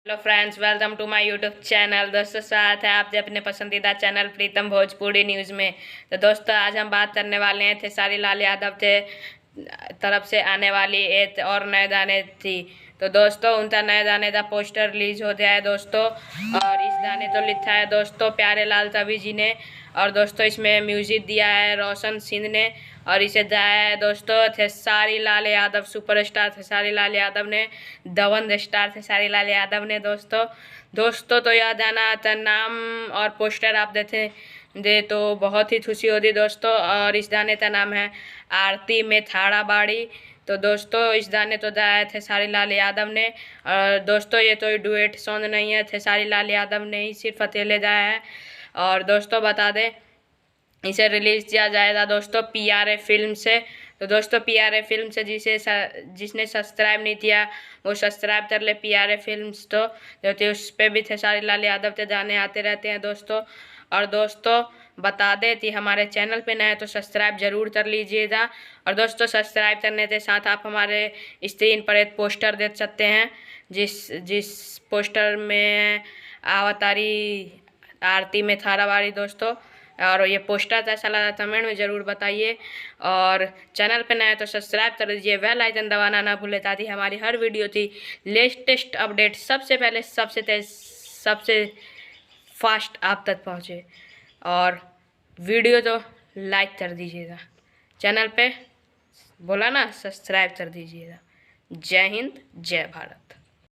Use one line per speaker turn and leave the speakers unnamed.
Hello friends, welcome to my YouTube channel. दोस्तों, साथ है आपसे अपने पसंदीदा चैनल प्रीतम भोजपुरी न्यूज़ में। तो दोस्तों, आज हम बात करने वाले हैं खेसारी लाल यादव थे तरफ से आने वाली एक और नए गाने थी। तो दोस्तों, उनका नए गाने का पोस्टर रिलीज हो गया है दोस्तों। और इस गाने तो लिखा है दोस्तों प्यारे लाल तभी जी ने। और दोस्तों, इसमें म्यूजिक दिया है रोशन सिंह ने। और इसे गाया है दोस्तों खेसारी लाल यादव, सुपरस्टार खेसारी लाल यादव ने, दबंग स्टार खेसारी लाल यादव ने। दोस्तों तो यह गाना का नाम और पोस्टर आप देखे दे तो बहुत ही खुशी होगी दोस्तों। और इस गाने का नाम है आरती में थाड़ा बाड़ी। तो दोस्तों, इस गाने तो गाया खेसारी लाल यादव ने। और दोस्तों, ये तो डुएट सॉन्ग नहीं है, खेसारी लाल यादव ने ही सिर्फ अकेले गाया है। और दोस्तों बता दें, इसे रिलीज़ किया जाएगा दोस्तों PRA फिल्म से। तो दोस्तों, PRA फिल्म से जिसने सब्सक्राइब नहीं किया वो सब्सक्राइब कर ले PRA फिल्म्स। तो उस पर भी खेसारी लाल यादव के गाने आते रहते हैं दोस्तों। और दोस्तों बता दें कि हमारे चैनल पे नए हैं तो सब्सक्राइब ज़रूर कर लीजिएगा। और दोस्तों, सब्सक्राइब करने के साथ आप हमारे स्क्रीन पर एक पोस्टर देख सकते हैं, जिस पोस्टर में अवतारी आरती में थारावाड़ी दोस्तों। और ये पोस्टर कैसा लगा कमेंट में ज़रूर बताइए। और चैनल पे नए हैं तो सब्सक्राइब कर दीजिए, बेल आइकन दबाना ना भूलें ताकि हमारी हर वीडियो की लेटेस्ट अपडेट सबसे पहले, सबसे तेज, सबसे फास्ट आप तक पहुँचे। और वीडियो तो लाइक कर दीजिएगा, चैनल पे बोला ना सब्सक्राइब कर दीजिएगा। जय हिंद, जय भारत।